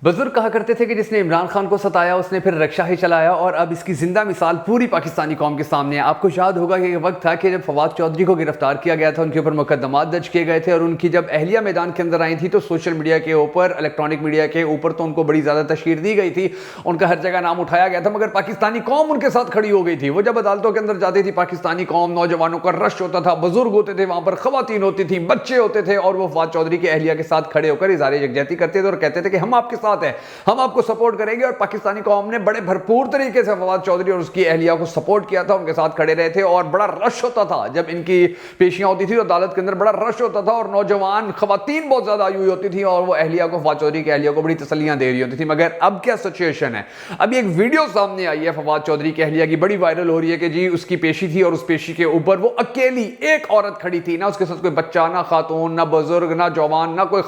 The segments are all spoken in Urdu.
بزرگ کہا کرتے تھے کہ جس نے عمران خان کو ستایا اس نے پھر رکشا ہی چلایا، اور اب اس کی زندہ مثال پوری پاکستانی قوم کے سامنے ہے۔ آپ کو یاد ہوگا کہ یہ وقت تھا کہ جب فواد چودھری کو گرفتار کیا گیا تھا، ان کے اوپر مقدمات درج کیے گئے تھے، اور ان کی جب اہلیہ میدان کے اندر آئی تھی تو سوشل میڈیا کے اوپر، الیکٹرانک میڈیا کے اوپر تو ان کو بڑی زیادہ تشہیر دی گئی تھی، ان کا ہر جگہ نام اٹھایا گیا تھا، مگر پاکستانی قوم ان کے ساتھ کھڑی ہو گئی تھی۔ وہ جب عدالتوں کے اندر جاتی تھی، پاکستانی قوم، نوجوانوں کا رش ہوتا تھا، بزرگ ہوتے تھے، وہاں پر خواتین ہوتی تھیں، بچے ہوتے تھے، اور وہ فواد چودھری کی اہلیہ کے ساتھ کھڑے ہو کر اظہار یکجہتی کرتے تھے اور کہتے تھے کہ ہم آپ کے ساتھ ہیں، ہم آپ کو سپورٹ کریں گے۔ اور پاکستانی قوم نے بڑے بھرپور طریقے سے فواد چودھری اور اس کی اہلیہ کو سپورٹ کیا تھا، ان کے ساتھ کھڑے رہے تھے، اور بڑا رش ہوتا تھا جب ان کی پیشیاں ہوتی تھی، عدالت کے اندر بڑا رش ہوتا تھا، اور نوجوان خواتین بہت زیادہ آئی ہوئی ہوتی تھی، اور وہ اہلیہ کو، فواد چودھری کی اہلیہ کو بڑی تسلیاں دے رہی ہوتی تھی۔ مگر اب کیا سچویشن ہے؟ ابھی ایک ویڈیو سامنے آئی ہے فواد چودھری کی اہلیہ کی، بڑی وائرل ہو رہی ہے کہ جی اس کی پیشی تھی، اور اس پیشی کے اوپر وہ اکیلی ایک عورت کھڑی تھی، نہ اس کے ساتھ کوئی بچہ، نہ خاتون، نہ بزرگ، نہ جوان، نہ کوئی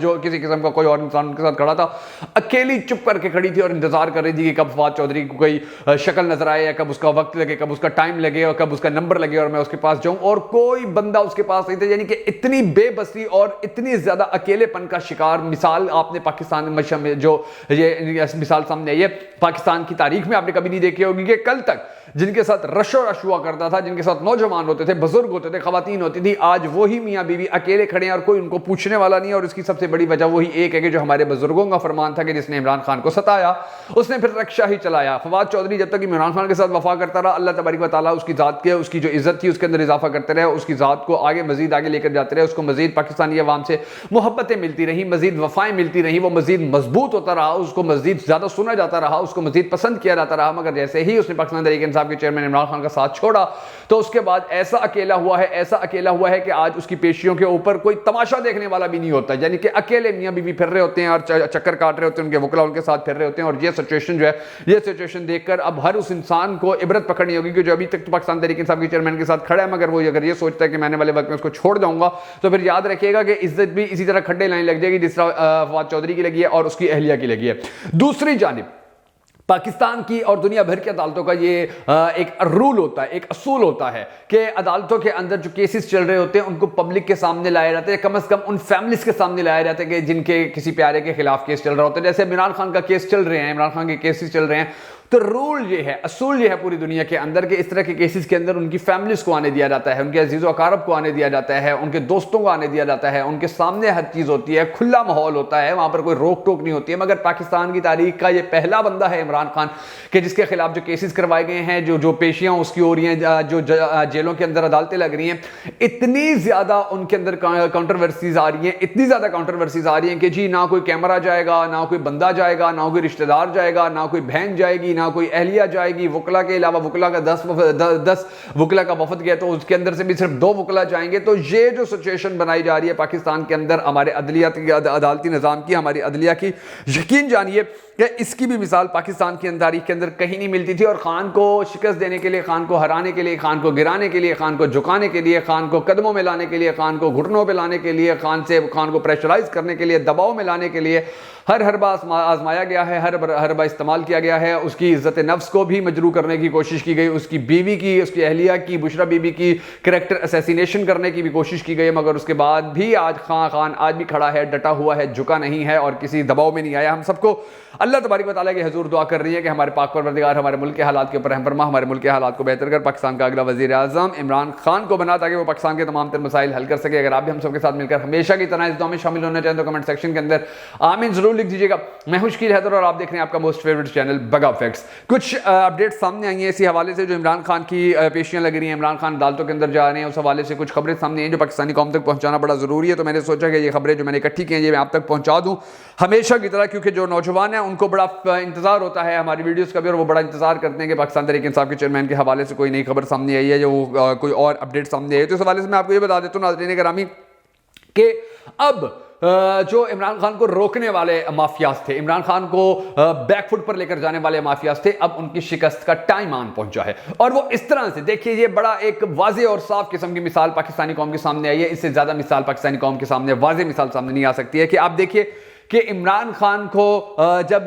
جو کسی قسم کا کوئی اور انسان ان کے ساتھ کھڑا تھا، اکیلی چپ کر کے کھڑی تھی اور انتظار کر رہی تھی کہ کب فواد چودھری کو کوئی شکل نظر آئے، یا کب اس کا وقت لگے، کب اس کا ٹائم لگے، اور کب اس کا نمبر لگے اور میں اس کے پاس جاؤں، اور کوئی بندہ اس کے پاس نہیں تھا۔ یعنی کہ اتنی بے بسی اور اتنی زیادہ اکیلے پن کا شکار مثال آپ نے پاکستان میں جو یہ مثال سامنے آئی ہے، پاکستان کی تاریخ میں آپ نے کبھی نہیں دیکھی ہوگی کہ کل تک جن کے ساتھ رش و رش ہوا کرتا تھا، جن کے ساتھ نوجوان ہوتے تھے، بزرگ ہوتے تھے، خواتین ہوتی تھی، آج وہی میاں بیوی اکیلے کھڑے ہیں اور کوئی ان کو پوچھنے والا نہیں ہے۔ اور اس کی سب سے بڑی وجہ وہی ایک ہے کہ جو ہمارے بزرگوں کا فرمان تھا کہ جس نے عمران خان کو ستایا اس نے پھر رکشا ہی چلایا۔ فواد چودھری جب تک عمران خان کے ساتھ وفا کرتا رہا، اللہ تبارک و تعالیٰ اس کی ذات کے، اس کی جو عزت تھی اس کے اندر اضافہ کرتے رہے، اس کی ذات کو آگے مزید آگے لے کر جاتے رہے، اس کو مزید پاکستانی عوام سے محبتیں ملتی رہیں، مزید وفائیں ملتی رہیں، وہ مزید مضبوط ہوتا رہا، اس کو مزید زیادہ سنا جاتا رہا، اس کو مزید پسند کیا جاتا رہا۔ مگر جیسے ہی اس نے پاکستان تحریک انصاف کے چیئرمین عمران خان کا ساتھ چھوڑا تو اس کے بعد ایسا اکیلا ہوا ہے کہ آج اس کی پیشیوں کے اوپر کوئی تماشا دیکھنے والا بھی نہیں ہوتا، یعنی کہ اکیلے میاں بیوی پھر رہے ہوتے ہیں اور چکر کاٹ رہے ہوتے ہیں، ان کے وکلا ان کے ساتھ پھر رہے ہوتے ہیں۔ اور یہ سچویشن جو ہے، یہ سچویشن دیکھ کر اب ہر اس انسان کو عبرت پکڑنی ہوگی کہ جو ابھی تک تو پاکستان تحریک انصاف کے چیئرمین کے ساتھ کھڑا ہے، مگر وہ اگر یہ سوچتا ہے کہ میں آنے والے وقت میں اس کو چھوڑ جاؤں گا تو پھر یاد رکھیے گا کہ عزت بھی اسی طرح کھڈے لائن لگ جائے گی جس طرح فواد چودھری کی لگی ہے اور اس کی اہلیہ کی لگی ہے۔ دوسری جانب پاکستان کی اور دنیا بھر کی عدالتوں کا یہ ایک رول ہوتا ہے، ایک اصول ہوتا ہے کہ عدالتوں کے اندر جو کیسز چل رہے ہوتے ہیں ان کو پبلک کے سامنے لایا جاتا ہے، کم از کم ان فیملیز کے سامنے لایا جاتا ہے کہ جن کے کسی پیارے کے خلاف کیس چل رہا ہوتا ہے۔ جیسے عمران خان کا کیس چل رہے ہیں، عمران خان کے کیسز چل رہے ہیں، تو رول یہ ہے، اصول یہ ہے پوری دنیا کے اندر کہ اس طرح کے کیسز کے اندر ان کی فیملیز کو آنے دیا جاتا ہے، ان کے عزیز و اقارب کو آنے دیا جاتا ہے، ان کے دوستوں کو آنے دیا جاتا ہے، ان کے سامنے ہر چیز ہوتی ہے، کھلا ماحول ہوتا ہے، وہاں پر کوئی روک ٹوک نہیں ہوتی ہے۔ مگر پاکستان کی تاریخ کا یہ پہلا بندہ ہے عمران خان کہ جس کے خلاف جو کیسز کروائے گئے ہیں، جو پیشیاں اس کی ہو رہی ہیں، جو جیلوں کے اندر عدالتیں لگ رہی ہیں، اتنی زیادہ ان کے اندر کانٹروورسیز آ رہی ہیں، اتنی زیادہ کانٹروورسیز آ رئی ہیں کہ جی نہ کوئی کیمرہ جائے گا، نہ کوئی بندہ جائے گا، نہ کوئی رشتہ دار جائے گا، نہ کوئی بہن جائے گی، نہ کوئی اہلیہ جائے گی، وکلا کے علاوہ وکلا کا 10 وکلا کا وفد گیا تو اس کے اندر سے بھی صرف 2 وکلا جائیں گے۔ تو یہ جو سچویشن بنائی جا رہی ہے پاکستان کے اندر ہمارے عدالتی نظام کی، ہماری عدلیہ کی، یقین جانیے کہ اس کی بھی مثال پاکستان کی تاریخ کے اندر کہیں نہیں ملتی تھی۔ اور خان کو شکست دینے کے لیے، خان کو ہرانے کے لیے، خان کو گرانے کے لیے، خان کو جھکانے کے لیے، خان کو قدموں میں لانے کے لیے، خان کو گھٹنوں پہ لانے کے لیے، خان کو پریشرائز کرنے کے لیے، دباؤ میں لانے کے لیے ہر بار آزمایا گیا ہے، ہر بار استعمال کیا گیا ہے۔ اس کی عزت نفس کو بھی مجروح کرنے کی کوشش کی گئی، اس کی بیوی کی، اس کی اہلیہ کی، بشرا بیوی کی کریکٹر اسیسینیشن کرنے کی بھی کوشش کی گئی، مگر اس کے بعد بھی آج خان آج بھی کھڑا ہے، ڈٹا ہوا ہے، جھکا نہیں ہے اور کسی دباؤ میں نہیں آیا۔ ہم سب کو اللہ تبارک و تعالیٰ کے حضور دعا کر رہی ہے کہ ہمارے پاک پروردگار ہمارے ملک کے حالات کے اوپر رحم فرما، ہمارے ملک کے حالات کو بہتر کر، پاکستان کا اگلا وزیر اعظم عمران خان کو بنا تاکہ وہ پاکستان کے تمام تر مسائل حل کر سکے۔ اگر آپ بھی ہم سب کے ساتھ مل کر ہمیشہ کی طرح اس دعا میں شامل ہونا چاہیں تو کمنٹ سیکشن کے اندر آمین ضرور لکھ دیجیے گا۔ میں ہوں شکیل حیدر اور آپ دیکھ رہے ہیں آپ کا موسٹ فیورٹ چینل بگا فیکٹس۔ کچھ اپڈیٹ سامنے آئی ہیں اسی حوالے سے، جو عمران خان کی پیشیاں لگ رہی ہیں، عمران خان عدالتوں کے اندر جا رہے ہیں، اس حوالے سے کچھ خبریں سامنے آئی ہیں جو پاکستانی قوم تک پہنچانا بڑا ضروری ہے۔ تو میں نے سوچا کہ یہ خبریں جو میں نے اکٹھی کی ہیں یہ میں آپ تک پہنچا دوں ہمیشہ کی طرح، کیونکہ جو نوجوان ہیں ان کو بڑا انتظار ہوتا ہے ہماری ویڈیوز کا بھی، اور وہ بڑا انتظار کرتے ہیں کہ پاکستان تحریک انصاف کے چیئرمین کے حوالے سے کوئی نئی خبر سامنے آئی ہے یا وہ کوئی اور اپڈیٹ سامنے آئی ہے۔ تو اس حوالے سے میں آپ کو یہ بتا دیتا ہوں ناظرین گرامی کہ اب جو عمران خان کو روکنے والے مافیاز تھے، عمران خان کو بیک فٹ پر لے کر جانے والے مافیاز تھے، اب ان کی شکست کا ٹائم آن پہنچا ہے۔ اور وہ اس طرح سے دیکھیے، یہ بڑا ایک واضح اور صاف قسم کی مثال پاکستانی قوم کے سامنے آئی ہے، اس سے زیادہ مثال پاکستانی قوم کے سامنے واضح مثال سامنے نہیں آ سکتی ہے کہ آپ دیکھیے کہ عمران خان کو جب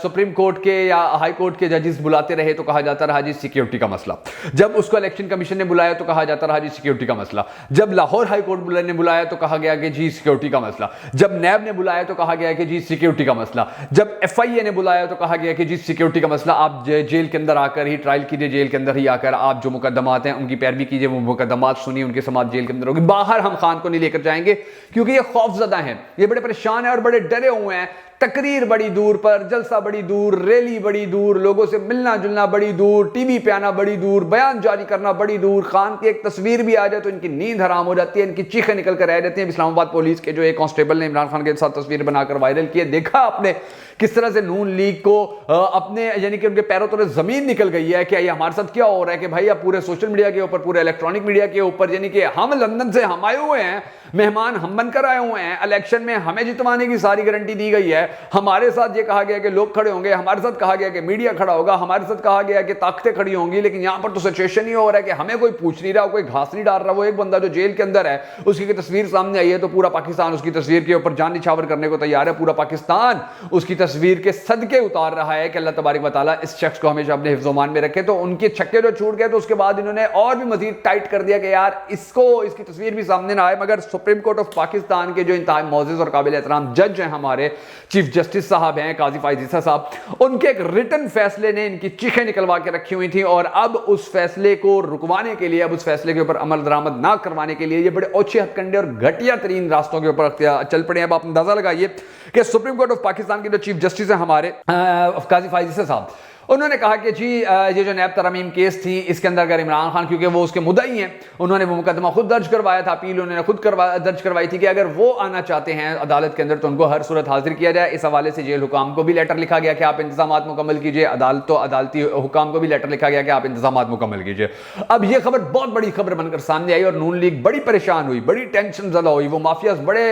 سپریم کورٹ کے یا ہائی کورٹ کے ججز بلاتے رہے تو کہا جاتا رہا جی سیکیورٹی کا مسئلہ، جب اس کو الیکشن کمیشن نے بلایا تو کہا جاتا رہا جی سیکیورٹی کا مسئلہ، جب لاہور ہائی کورٹ نے بلایا تو کہا گیا کہ جی سیکیورٹی کا مسئلہ، جب نیب نے بلایا تو کہا گیا کہ جی سیکیورٹی کا مسئلہ، جب ایف آئی اے نے بلایا تو کہا گیا کہ جی سیکیورٹی کا مسئلہ، آپ جیل کے اندر آ کر ہی ٹرائل کیجئے، جیل کے اندر ہی آ کر آپ جو مقدمات ہیں ان کی پیروی کیجئے، وہ مقدمات سنیے، ان کے سماعت جیل کے اندر ہوگی، باہر ہم خان کو نہیں لے کر جائیں گے کیونکہ یہ خوف زدہ ہیں، یہ بڑے پریشان ہیں اور بڑے ڈرے ہوئے ہیں، تقریر بڑی دور پر، جلسہ بڑی دور، ریلی بڑی دور، لوگوں سے ملنا جلنا بڑی دور، ٹی وی پہ آنا بڑی دور، بیان جاری کرنا بڑی دور، خان کی ایک تصویر بھی آ جائے تو ان کی نیند حرام ہو جاتی ہے، ان کی چیخیں نکل کر رہ جاتی ہیں۔ اسلام آباد پولیس کے جو ایک کانسٹیبل نے عمران خان کے ساتھ تصویر بنا کر وائرل کی ہے، دیکھا آپ نے کس طرح سے نون لیگ کو اپنے یعنی کہ ان کے پیروں تلے زمین نکل گئی ہے کہ یہ ہمارے ساتھ کیا ہو رہا ہے کہ بھائی اب پورے سوشل میڈیا کے اوپر، پورے الیکٹرانک میڈیا کے اوپر، یعنی کہ ہم لندن سے ہم آئے ہوئے ہیں، مہمان ہم بن کر آئے ہوئے ہیں، الیکشن میں ہمیں جتوانے کی ساری گارنٹی دی گئی ہے، ہمارے ساتھ یہ کہا گیا کہ لوگ کھڑے ہوں گے، ہمارے ساتھ کہا گیا کہ میڈیا کھڑا ہوگا، ہمارے ساتھ کہا گیا کہ طاقتیں کھڑی ہوں گی، لیکن یہاں پر تو سچویشن ہی ہو رہا ہے کہ ہمیں کوئی پوچھ نہیں رہا، کوئی گھاس نہیں ڈال رہا، وہ ایک بندہ جو جیل کے اندر ہے اس کی تصویر سامنے آئی ہے تو پورا پاکستان اس کی تصویر کے اوپر جان نچھاور کرنے کو تیار ہے، پورا پاکستان اس کی تصویر کے صدقے اتار رہا ہے کہ اللہ تبارک و تعالیٰ اس شخص کو ہمیشہ اپنے حفظ و امان میں رکھے۔ تو ان کے چھکے جو چھوٹ گئے تو اس کے بعد انہوں نے اور بھی مزید ٹائٹ کر دیا کہ یار اس کی تصویر بھی سامنے نہ آئے، مگر سپریم کورٹ آف پاکستان کے جو انتہائی معزز اور قابل احترام جج ہیں، ہمارے چیف جسٹس صاحب ہیں قاضی فائز عیسیٰ صاحب، ان کے ایک ریٹن فیصلے نے ان کی چیخیں نکلوا کے رکھی ہوئی تھیں، اور اب اس فیصلے کو رکوانے کے لیے، اب اس فیصلے کے اوپر عمل درآمد نہ کروانے کے لیے یہ بڑے اوچھے ہتھ کنڈے اور گھٹیا ترین راستوں کے اوپر چل پڑے ہیں۔ اب آپ اندازہ لگائیے کہ سپریم کورٹ آف پاکستان کے جو چیف جسٹس ہیں ہمارے قاضی فائز عیسیٰ صاحب، انہوں نے کہا کہ جی یہ جو نیب ترمیم کیس تھی اس کے اندر اگر عمران خان، کیونکہ وہ اس کے مدعی ہیں، انہوں نے وہ مقدمہ خود درج کروایا تھا، اپیل انہوں نے خود درج کروائی تھی کہ اگر وہ آنا چاہتے ہیں عدالت کے اندر تو ان کو ہر صورت حاضر کیا جائے۔ اس حوالے سے جیل حکام کو بھی لیٹر لکھا گیا کہ آپ انتظامات مکمل کیجئے، عدالتی حکام کو بھی لیٹر لکھا گیا کہ آپ انتظامات مکمل کیجئے۔ اب یہ خبر بہت بڑی خبر بن کر سامنے آئی اور نون لیگ بڑی پریشان ہوئی، بڑی ٹینشن زدہ ہوئی، وہ مافیاز بڑے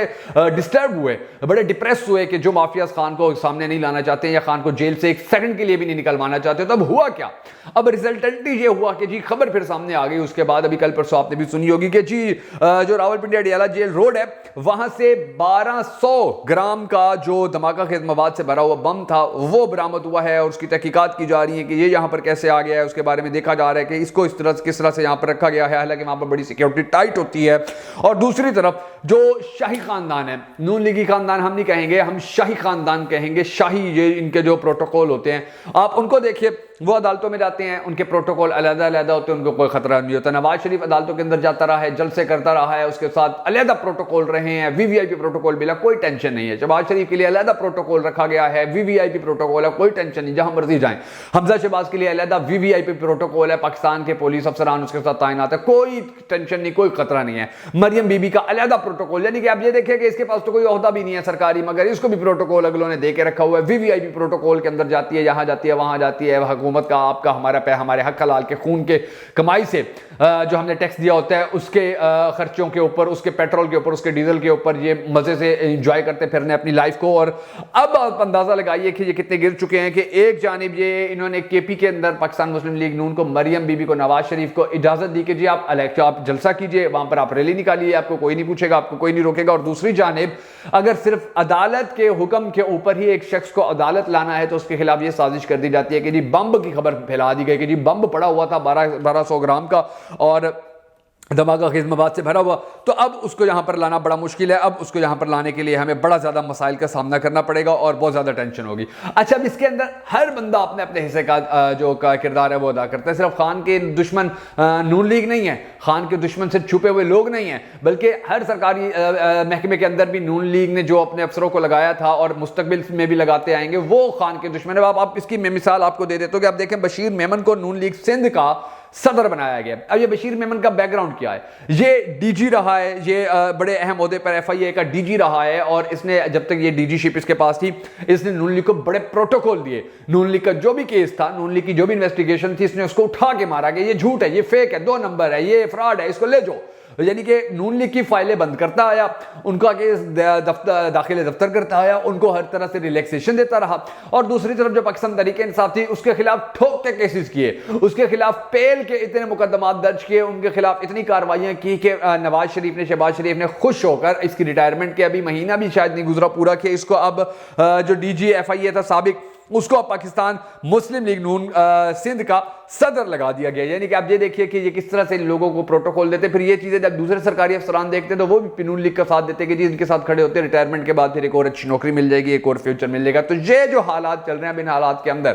ڈسٹرب ہوئے، بڑے ڈپریس ہوئے کہ جو مافیاز خان کو سامنے نہیں لانا چاہتے ہیں یا خان کو جیل سے ایک سیکنڈ کے لیے بھی نہیں نکلوانا چاہتے۔ تو اب ہوا کیا؟ اب ریزلٹنٹلی یہ ہوا کہ جی خبر پھر سامنے آ گئی اس کے بعد، ابھی کل پرسوں آپ نے بھی سنی ہوگی کہ جی جو راولپنڈی اڈیالہ جیل روڈ ہے وہاں سے 1200 گرام کا جو دھماکہ خیز مواد سے بھرا ہوا بم تھا وہ برآمد ہوا ہے، اور اس کی تحقیقات کی جا رہی ہیں کہ یہ یہاں پر کیسے آ گیا ہے، اس کے بارے میں دیکھا جا رہا ہے کہ اس کو کس طرح سے یہاں پر رکھا گیا ہے، حالانکہ وہاں پر بڑی سیکیورٹی ٹائٹ ہوتی ہے۔ اور دوسری طرف جو شاہی خاندان ہے، نون لیگی خاندان ہم نہیں کہیں گے، ہم شاہی خاندان کہیں گے، شاہی یہ ان کے جو پروٹوکول ہوتے ہیں آپ ان کو دیکھیے، وہ عدالتوں میں جاتے ہیں، ان کے پروٹوکول علیحدہ علیحدہ ہوتے ہیں، ان کو کوئی خطرہ نہیں ہوتا۔ نواز شریف عدالتوں کے اندر جاتا رہا ہے، جلسے کرتا رہا ہے، اس کے ساتھ علیحدہ پروٹوکول رہے ہیں، وی وی آئی پی پروٹوکول ملا، کوئی ٹینشن نہیں ہے۔ شہباز شریف کے لیے علیحدہ پروٹوکول رکھا گیا ہے، وی وی آئی پی پروٹوکول ہے، کوئی ٹینشن نہیں، جہاں مرضی جائیں۔ حمزہ شہباز کے لیے علیحدہ وی وی آئی پی پروٹوکول ہے، پاکستان کے پولیس افسران اس کے ساتھ تعینات ہے، کوئی ٹینشن نہیں، کوئی خطرہ نہیں ہے۔ مریم بی بی کا علیحدہ پروٹوکول، یعنی کہ آپ یہ دیکھیں کہ اس کے پاس تو کوئی عہدہ بھی نہیں ہے سرکاری، مگر اس کو بھی پروٹوکول اگلوں نے دے کے رکھا ہوا ہے۔ وی وی آئی پی پروٹوکول کے اندر جاتی ہے، یہاں جاتی ہے، وہاں جاتی ہے، حکومت کا، آپ کا، ہمارے حق حلال کے خون کے کمائی سے جو ہم نے ٹیکس دیا ہوتا ہے اس کے خرچوں کے اوپر، اس کے پیٹرول کے اوپر، اس کے ڈیزل کے اوپر یہ مزے سے انجوائے کرتے پھرنے اپنی لائف کو۔ اور اب آپ اندازہ لگائیے کہ یہ کتنے گر چکے ہیں کہ ایک جانب یہ انہوں نے کے پی کے اندر پاکستان مسلم لیگ نون کو، مریم بی بی کو، نواز شریف کو اجازت دی کہ جی آپ جلسہ کیجئے، وہاں پر آپ ریلی نکالیے، آپ کو کوئی نہیں پوچھے گا، آپ کو کوئی نہیں روکے گا۔ اور دوسری جانب اگر صرف عدالت کے حکم کے اوپر ہی ایک شخص کو عدالت لانا ہے تو اس کے خلاف یہ سازش کر دی جاتی ہے کہ جی بم کی خبر پھیلا دی گئی کہ جی بم پڑا ہوا تھا 1200 گرام کا اور دھماکہ خیز مواد سے بھرا ہوا، تو اب اس کو یہاں پر لانا بڑا مشکل ہے۔ اب اس کو یہاں پر لانے کے لیے ہمیں بڑا زیادہ مسائل کا سامنا کرنا پڑے گا اور بہت زیادہ ٹینشن ہوگی۔ اچھا، اب اس کے اندر ہر بندہ اپنے اپنے حصے کا جو کردار ہے وہ ادا کرتا ہے۔ صرف خان کے دشمن نون لیگ نہیں ہے، خان کے دشمن سے چھپے ہوئے لوگ نہیں ہیں، بلکہ ہر سرکاری محکمے کے اندر بھی نون لیگ نے جو اپنے افسروں کو لگایا تھا اور مستقبل میں بھی لگاتے آئیں گے وہ خان کے دشمن ہے۔ اب اس کی میں مثال آپ کو دے دیتا ہوں کہ آپ دیکھیں بشیر میمن کو نون لیگ سندھ کا صدر بنایا گیا۔ اب یہ بشیر میمن کا بیک گراؤنڈ کیا ہے؟ یہ ڈی جی رہا ہے، یہ بڑے اہم عہدے پر ایف آئی اے کا ڈی جی رہا ہے، اور اس نے جب تک یہ ڈی جی شپ اس کے پاس تھی اس نے نون لیگ کو بڑے پروٹوکول دیے۔ نون لیگ کا جو بھی کیس تھا، نون لیگ کی جو بھی انویسٹیگیشن تھی، اس نے اس کو اٹھا کے مارا کہ یہ جھوٹ ہے، یہ فیک ہے، 2 نمبر ہے، یہ فراڈ ہے، اس کو لے جاؤ۔ یعنی کہ نون لیگ کی فائلیں بند کرتا آیا, ان کا کیس داخل دفتر کرتا آیا, ان کو ہر طرح سے ریلیکسیشن دیتا رہا, اور دوسری طرف جو پاکستان تحریک انصاف تھی اس کے خلاف ٹھوکتے کیسز کیے, اس کے خلاف پیل کے اتنے مقدمات درج کیے, ان کے خلاف اتنی کارروائیاں کی کہ نواز شریف نے, شہباز شریف نے خوش ہو کر اس کی ریٹائرمنٹ کے ابھی مہینہ بھی شاید نہیں گزرا پورا کہ اس کو اب جو ڈی جی ایف آئی اے تھا سابق, اس کو پاکستان مسلم لیگ نون سندھ کا صدر لگا دیا گیا. یعنی کہ آپ یہ دیکھیے کہ یہ کس طرح سے لوگوں کو پروٹوکول دیتے, پھر یہ چیزیں جب دوسرے سرکاری افسران دیکھتے تو وہ بھی نون لیگ کا ساتھ دیتے کہ جی ان کے ساتھ کھڑے ہوتے, ریٹائرمنٹ کے بعد پھر ایک اور اچھی نوکری مل جائے گی, ایک اور فیوچر مل جائے گا. تو یہ جو حالات چل رہے ہیں اب ان حالات کے اندر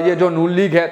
یہ جو نون لیگ ہے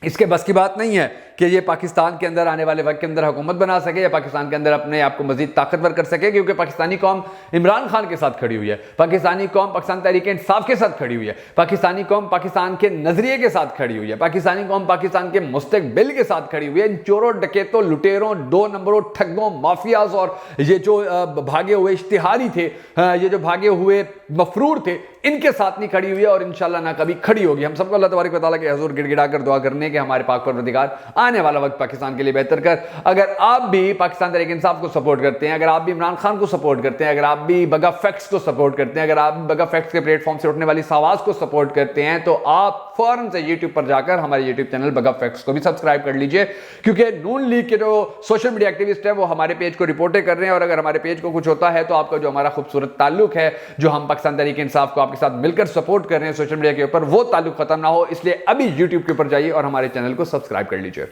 اس کے بس کی بات نہیں ہے کہ یہ پاکستان کے اندر آنے والے وقت کے اندر حکومت بنا سکے یا پاکستان کے اندر اپنے آپ کو مزید طاقتور کر سکے, کیونکہ پاکستانی قوم عمران خان کے ساتھ کھڑی ہوئی ہے, پاکستانی قوم پاکستان تحریک انصاف کے ساتھ کھڑی ہوئی ہے, پاکستانی قوم پاکستان کے نظریے کے ساتھ کھڑی ہوئی ہے, پاکستانی قوم پاکستان کے مستقبل کے ساتھ کھڑی ہوئی ہے. ان چوروں, ڈکیتوں, لٹیروں, 2 نمبروں, ٹھگوں, مافیاز اور یہ جو بھاگے ہوئے اشتہاری تھے, یہ جو بھاگے ہوئے مفرور تھے, ان کے ساتھ نہیں کھڑی ہوئی ہے اور انشاءاللہ نہ کبھی کھڑی ہوگی. ہم سب کو اللہ تبارک و تعالیٰ کے حضور گڑ گڑا کر دعا کرنے کہ ہمارے پاک پروردگار آنے والا وقت پاکستان کے لیے بہتر کر. اگر آپ بھی پاکستان تحریک انصاف کو سپورٹ کرتے ہیں, اگر آپ بھی عمران خان کو سپورٹ کرتے ہیں, اگر آپ بھی بگا فیکٹس کو سپورٹ کرتے ہیں, اگر آپ بگا فیکٹس کے پلیٹ فارم سے اٹھنے والی آواز کو سپورٹ کرتے ہیں, تو آپ فوراً سے یوٹیوب پر جا کر ہمارے یوٹیوب چینل بگا فیکٹس کو بھی سبسکرائب کر لیجئے, کیونکہ نون لیگ کے جو سوشل میڈیا ایکٹیوسٹ ہیں وہ ہمارے پیج کو رپورٹیں کر رہے ہیں, اور اگر ہمارے پیج کو کچھ ہوتا ہے تو آپ کا جو ہمارا خوبصورت تعلق ہے جو ہم پاکستان تحریک انصاف کو آپ کے ساتھ مل کر سپورٹ کر رہے ہیں سوشل میڈیا کے اوپر, وہ تعلق ختم نہ ہو. اس لیے ابھی یوٹیوب کے اوپر جائیے اور ہمارے چینل کو سبسکرائب کر لیجئے.